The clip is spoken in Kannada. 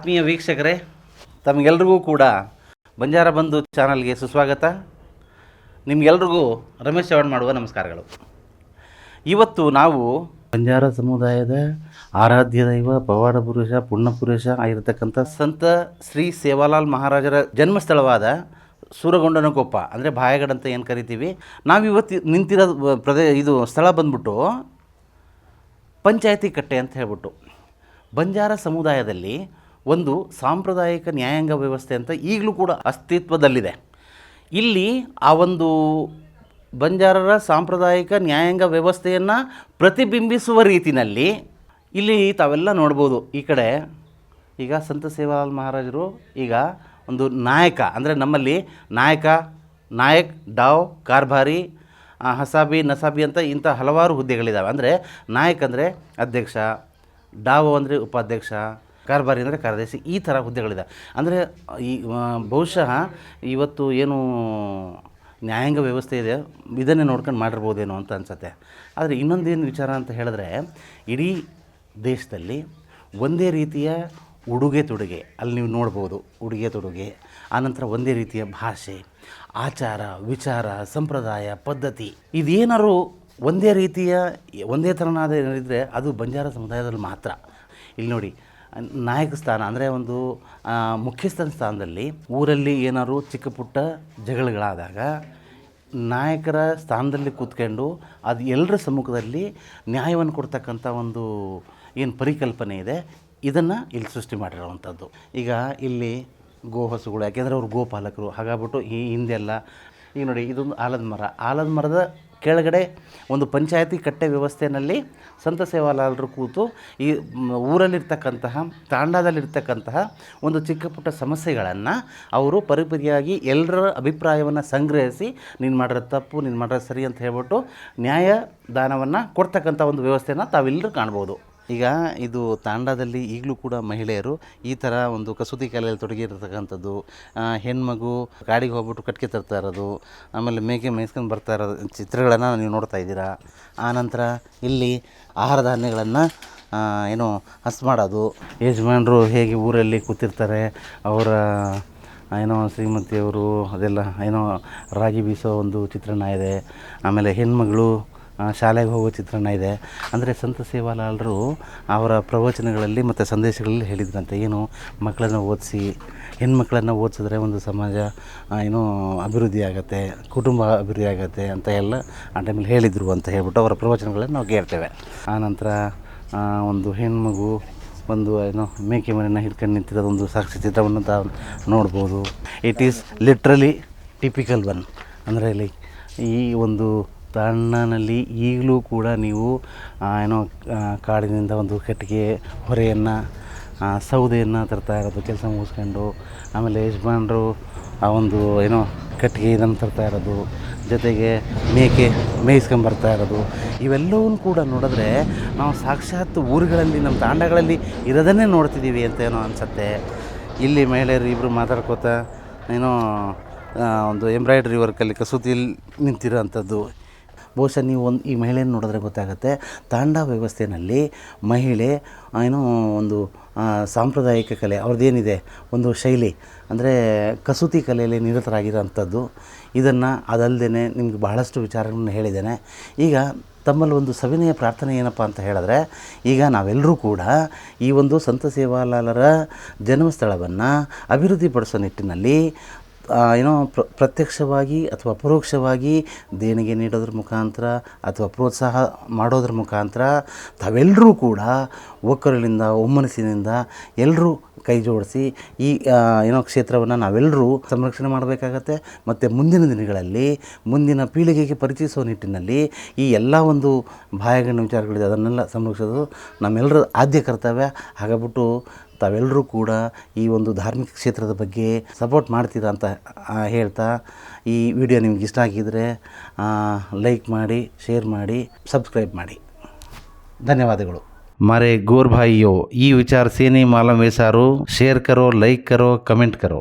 ಆತ್ಮೀಯ ವೀಕ್ಷಕರೇ, ತಮಗೆಲ್ರಿಗೂ ಕೂಡ ಬಂಜಾರ ಬಂಧು ಚಾನಲ್ಗೆ ಸುಸ್ವಾಗತ. ನಿಮಗೆಲ್ರಿಗೂ ರಮೇಶ್ ಚವ್ಹಾಣ್ ಮಾಡುವ ನಮಸ್ಕಾರಗಳು. ಇವತ್ತು ನಾವು ಬಂಜಾರ ಸಮುದಾಯದ ಆರಾಧ್ಯ ದೈವ, ಪವಾಡ ಪುರುಷ, ಪುಣ್ಯಪುರುಷ ಆಗಿರತಕ್ಕಂಥ ಸಂತ ಶ್ರೀ ಸೇವಾಲಾಲ್ ಮಹಾರಾಜರ ಜನ್ಮಸ್ಥಳವಾದ ಸೂರಗೊಂಡನಕೊಪ್ಪ ಅಂದರೆ ಭಾಯಗಡ್ ಅಂತ ಏನು ಕರಿತೀವಿ, ನಾವಿವತ್ತು ನಿಂತಿರೋ ಇದು ಸ್ಥಳ ಬಂದ್ಬಿಟ್ಟು ಪಂಚಾಯತಿ ಕಟ್ಟೆ ಅಂತ ಹೇಳ್ಬಿಟ್ಟು. ಬಂಜಾರ ಸಮುದಾಯದಲ್ಲಿ ಒಂದು ಸಾಂಪ್ರದಾಯಿಕ ನ್ಯಾಯಾಂಗ ವ್ಯವಸ್ಥೆ ಅಂತ ಈಗಲೂ ಕೂಡ ಅಸ್ತಿತ್ವದಲ್ಲಿದೆ. ಇಲ್ಲಿ ಆ ಒಂದು ಬಂಜಾರರ ಸಾಂಪ್ರದಾಯಿಕ ನ್ಯಾಯಾಂಗ ವ್ಯವಸ್ಥೆಯನ್ನು ಪ್ರತಿಬಿಂಬಿಸುವ ರೀತಿಯಲ್ಲಿ ಇಲ್ಲಿ ತಾವೆಲ್ಲ ನೋಡ್ಬೋದು. ಈ ಕಡೆ ಈಗ ಸಂತ ಸೇವಾಲಾಲ್ ಮಹಾರಾಜರು ಈಗ ಒಂದು ನಾಯಕ ಅಂದರೆ ನಮ್ಮಲ್ಲಿ ನಾಯಕ್, ಡಾವ್, ಕಾರ್ಭಾರಿ, ಹಸಾಬಿ, ನಸಾಬಿ ಅಂತ ಇಂಥ ಹಲವಾರು ಹುದ್ದೆಗಳಿದ್ದಾವೆ. ಅಂದರೆ ನಾಯಕ್ ಅಂದರೆ ಅಧ್ಯಕ್ಷ, ಡಾವೋ ಅಂದರೆ ಉಪಾಧ್ಯಕ್ಷ, ಕಾರ್ಭಾರಿ ಅಂದರೆ ಕಾರ್ಯದರ್ಶಿ, ಈ ಥರ ಹುದ್ದೆಗಳಿದೆ. ಅಂದರೆ ಈ ಬಹುಶಃ ಇವತ್ತು ಏನು ನ್ಯಾಯಾಂಗ ವ್ಯವಸ್ಥೆ ಇದೆ ಇದನ್ನೇ ನೋಡ್ಕೊಂಡು ಮಾಡಿರ್ಬೋದೇನೋ ಅಂತ ಅನಿಸುತ್ತೆ. ಆದರೆ ಇನ್ನೊಂದೇನು ವಿಚಾರ ಅಂತ ಹೇಳಿದ್ರೆ, ಇಡೀ ದೇಶದಲ್ಲಿ ಒಂದೇ ರೀತಿಯ ಉಡುಗೆ ತೊಡುಗೆ ಅಲ್ಲಿ ನೀವು ನೋಡ್ಬೋದು. ಉಡುಗೆ ತೊಡುಗೆ, ಆನಂತರ ಒಂದೇ ರೀತಿಯ ಭಾಷೆ, ಆಚಾರ, ವಿಚಾರ, ಸಂಪ್ರದಾಯ, ಪದ್ಧತಿ, ಇದೇನಾದ್ರು ಒಂದೇ ರೀತಿಯ ಒಂದೇ ಥರನಾದ ಏನಿದ್ರೆ ಅದು ಬಂಜಾರ ಸಮುದಾಯದಲ್ಲಿ ಮಾತ್ರ. ಇಲ್ಲಿ ನೋಡಿ, ನಾಯಕ ಸ್ಥಾನ ಅಂದರೆ ಒಂದು ಮುಖ್ಯಸ್ಥನ ಸ್ಥಾನದಲ್ಲಿ ಊರಲ್ಲಿ ಏನಾದ್ರು ಚಿಕ್ಕ ಪುಟ್ಟ ಜಗಳಗಳಾದಾಗ ನಾಯಕರ ಸ್ಥಾನದಲ್ಲಿ ಕೂತ್ಕೊಂಡು ಅದು ಎಲ್ಲರ ಸಮ್ಮುಖದಲ್ಲಿ ನ್ಯಾಯವನ್ನು ಕೊಡ್ತಕ್ಕಂಥ ಒಂದು ಏನು ಪರಿಕಲ್ಪನೆ ಇದೆ, ಇದನ್ನು ಇಲ್ಲಿ ಸೃಷ್ಟಿ ಮಾಡಿರೋವಂಥದ್ದು. ಈಗ ಇಲ್ಲಿ ಗೋಹಸುಗಳು, ಯಾಕೆಂದರೆ ಅವರು ಗೋಪಾಲಕರು, ಹಾಗಾಗ್ಬಿಟ್ಟು ಈ ಹಿಂದೆಲ್ಲ ಈಗ ನೋಡಿ, ಇದೊಂದು ಆಲದ ಮರದ ಕೆಳಗಡೆ ಒಂದು ಪಂಚಾಯತಿ ಕಟ್ಟೆ ವ್ಯವಸ್ಥೆಯಲ್ಲಿ ಸಂತ ಸೇವಾಲಾಲರು ಕೂತು ಈ ಊರಲ್ಲಿರ್ತಕ್ಕಂತಹ ತಾಂಡಾದಲ್ಲಿರ್ತಕ್ಕಂತಹ ಒಂದು ಚಿಕ್ಕ ಪುಟ್ಟ ಸಮಸ್ಯೆಗಳನ್ನು ಅವರು ಪರಿಪರಿಯಾಗಿ ಎಲ್ಲರ ಅಭಿಪ್ರಾಯವನ್ನು ಸಂಗ್ರಹಿಸಿ ನೀನು ಮಾಡಿರೋ ತಪ್ಪು, ನೀನು ಮಾಡಿರೋ ಸರಿ ಅಂತ ಹೇಳ್ಬಿಟ್ಟು ನ್ಯಾಯದಾನವನ್ನು ಕೊಡ್ತಕ್ಕಂಥ ಒಂದು ವ್ಯವಸ್ಥೆನ ತಾವೆಲ್ಲರೂ ಕಾಣ್ಬೋದು. ಈಗ ಇದು ತಾಂಡಾದಲ್ಲಿ ಈಗಲೂ ಕೂಡ ಮಹಿಳೆಯರು ಈ ಥರ ಒಂದು ಕಸೂತಿ ಕಲೆಯಲ್ಲಿ ತೊಡಗಿರ್ತಕ್ಕಂಥದ್ದು, ಹೆಣ್ಮಗು ಗಾಡಿಗೆ ಹೋಗ್ಬಿಟ್ಟು ಕಟ್ಗೆ ತರ್ತಾ ಇರೋದು, ಆಮೇಲೆ ಮೇಕೆ ಮೇಯ್ಸ್ಕೊಂಡು ಬರ್ತಾ ಇರೋದು ಚಿತ್ರಗಳನ್ನು ನೀವು ನೋಡ್ತಾ ಇದ್ದೀರಾ. ಆನಂತರ ಇಲ್ಲಿ ಆಹಾರ ಧಾನ್ಯಗಳನ್ನು ಏನೋ ಹಸ್ ಮಾಡೋದು, ಯಜಮಾನರು ಹೇಗೆ ಊರಲ್ಲಿ ಕೂತಿರ್ತಾರೆ, ಅವರ ಏನೋ ಶ್ರೀಮತಿಯವರು ಅದೆಲ್ಲ ಏನೋ ರಾಗಿ ಬೀಸೋ ಒಂದು ಚಿತ್ರಣ ಇದೆ. ಆಮೇಲೆ ಹೆಣ್ಮಗಳು ಶಾಲೆಗೆ ಹೋಗೋ ಚಿತ್ರಣ ಇದೆ. ಅಂದರೆ ಸಂತ ಸೇವಾಲಾಲರು ಅವರ ಪ್ರವಚನಗಳಲ್ಲಿ ಮತ್ತು ಸಂದೇಶಗಳಲ್ಲಿ ಹೇಳಿದ್ರಂತೆ, ಏನು ಮಕ್ಕಳನ್ನು ಓದಿಸಿ, ಹೆಣ್ಮಕ್ಳನ್ನು ಓದಿಸಿದ್ರೆ ಒಂದು ಸಮಾಜ ಏನೋ ಅಭಿವೃದ್ಧಿ ಆಗುತ್ತೆ, ಕುಟುಂಬ ಅಭಿವೃದ್ಧಿ ಆಗುತ್ತೆ ಅಂತ ಎಲ್ಲ ಆ ಟೈಮಲ್ಲಿ ಹೇಳಿದರು ಅಂತ ಹೇಳ್ಬಿಟ್ಟು ಅವರ ಪ್ರವಚನಗಳನ್ನು ನಾವು ಕೇಳ್ತೇವೆ. ಆನಂತರ ಒಂದು ಹೆಣ್ಮಗು ಒಂದು ಏನೋ ಮೇಕೆ ಮನೆಯನ್ನು ಹಿಡ್ಕೊಂಡು ನಿಂತಿರೋದೊಂದು ಸಾಕ್ಷಿ ಚಿತ್ರವನ್ನು ತಾವು ನೋಡ್ಬೋದು. It is literally typical one. ಅಂದರೆ ಇಲ್ಲಿ ಈ ಒಂದು ತಾಂಡಾನಲ್ಲಿ ಈಗಲೂ ಕೂಡ ನೀವು ಏನೋ ಕಾಡಿನಿಂದ ಒಂದು ಕಟ್ಟಿಗೆ ಹೊರೆಯನ್ನು, ಸೌದೆಯನ್ನು ತರ್ತಾ ಇರೋದು, ಕೆಲಸ ಮುಗಿಸ್ಕೊಂಡು, ಆಮೇಲೆ ಯಜಮಾನರು ಆ ಒಂದು ಏನೋ ಕಟ್ಟಿಗೆ ಇದನ್ನು ತರ್ತಾ ಇರೋದು, ಜೊತೆಗೆ ಮೇಕೆ ಮೇಯಿಸ್ಕೊಂಬರ್ತಾ ಇರೋದು, ಇವೆಲ್ಲವೂ ಕೂಡ ನೋಡಿದ್ರೆ ನಾವು ಸಾಕ್ಷಾತ್ ಊರುಗಳಲ್ಲಿ ನಮ್ಮ ತಾಂಡಗಳಲ್ಲಿ ಇರೋದನ್ನೇ ನೋಡ್ತಿದ್ದೀವಿ ಅಂತ ಏನೋ ಅನಿಸುತ್ತೆ. ಇಲ್ಲಿ ಮಹಿಳೆಯರು ಇಬ್ಬರು ಮಾತಾಡ್ಕೋತಾ ಏನೋ ಒಂದು ಎಂಬ್ರಾಯ್ಡ್ರಿ ವರ್ಕಲ್ಲಿ ಕಸೂತಿಯಲ್ಲಿ ನಿಂತಿರೋ ಅಂಥದ್ದು. ಬಹುಶಃ ನೀವು ಈ ಮಹಿಳೆಯನ್ನು ನೋಡಿದ್ರೆ ಗೊತ್ತಾಗುತ್ತೆ, ತಾಂಡ ವ್ಯವಸ್ಥೆಯಲ್ಲಿ ಮಹಿಳೆ ಏನೋ ಒಂದು ಸಾಂಪ್ರದಾಯಿಕ ಕಲೆ ಅವ್ರದ್ದೇನಿದೆ ಒಂದು ಶೈಲಿ, ಅಂದರೆ ಕಸೂತಿ ಕಲೆಯಲ್ಲಿ ನಿರತರಾಗಿರೋಂಥದ್ದು. ಇದನ್ನು ಅದಲ್ಲದೆ ನಿಮ್ಗೆ ಬಹಳಷ್ಟು ವಿಚಾರಗಳನ್ನು ಹೇಳಿದ್ದೇನೆ. ಈಗ ತಮ್ಮಲ್ಲಿ ಒಂದು ಸವಿನಯ ಪ್ರಾರ್ಥನೆ ಏನಪ್ಪ ಅಂತ ಹೇಳಿದ್ರೆ, ಈಗ ನಾವೆಲ್ಲರೂ ಕೂಡ ಈ ಒಂದು ಸಂತ ಸೇವಾಲಾಲರ ಜನ್ಮಸ್ಥಳವನ್ನು ಅಭಿವೃದ್ಧಿಪಡಿಸೋ ನಿಟ್ಟಿನಲ್ಲಿ ಏನೋ ಪ್ರತ್ಯಕ್ಷವಾಗಿ ಅಥವಾ ಪರೋಕ್ಷವಾಗಿ ದೇಣಿಗೆ ನೀಡೋದ್ರ ಮುಖಾಂತರ ಅಥವಾ ಪ್ರೋತ್ಸಾಹ ಮಾಡೋದ್ರ ಮುಖಾಂತರ ತಾವೆಲ್ಲರೂ ಕೂಡ ಒಕ್ಕಲಿನಿಂದ ಒಮ್ಮನಸ್ಸಿನಿಂದ ಎಲ್ಲರೂ ಕೈ ಜೋಡಿಸಿ ಈ ಏನೋ ಕ್ಷೇತ್ರವನ್ನು ನಾವೆಲ್ಲರೂ ಸಂರಕ್ಷಣೆ ಮಾಡಬೇಕಾಗತ್ತೆ. ಮತ್ತು ಮುಂದಿನ ದಿನಗಳಲ್ಲಿ ಮುಂದಿನ ಪೀಳಿಗೆಗೆ ಪರಿಚಯಿಸೋ ನಿಟ್ಟಿನಲ್ಲಿ ಈ ಎಲ್ಲ ಒಂದು ಬಾಯಗಣ್ಣ ವಿಚಾರಗಳಿದೆ, ಅದನ್ನೆಲ್ಲ ಸಂರಕ್ಷಿಸೋದು ನಮ್ಮೆಲ್ಲರ ಆದ್ಯ ಕರ್ತವ್ಯ. ಹಾಗಾಗ್ಬಿಟ್ಟು ತಾವೆಲ್ಲರೂ ಕೂಡ ಈ ಒಂದು ಧಾರ್ಮಿಕ ಕ್ಷೇತ್ರದ ಬಗ್ಗೆ ಸಪೋರ್ಟ್ ಮಾಡ್ತೀರಾ ಅಂತ ಹೇಳ್ತಾ, ಈ ವಿಡಿಯೋ ನಿಮ್ಗೆ ಇಷ್ಟ ಆಗಿದ್ದರೆ ಲೈಕ್ ಮಾಡಿ, ಶೇರ್ ಮಾಡಿ, ಸಬ್ಸ್ಕ್ರೈಬ್ ಮಾಡಿ. ಧನ್ಯವಾದಗಳು. मारे गोर भाइयों, ये विचार से नहीं मालूम वैसारो शेयर करो, लाइक करो, कमेंट करो.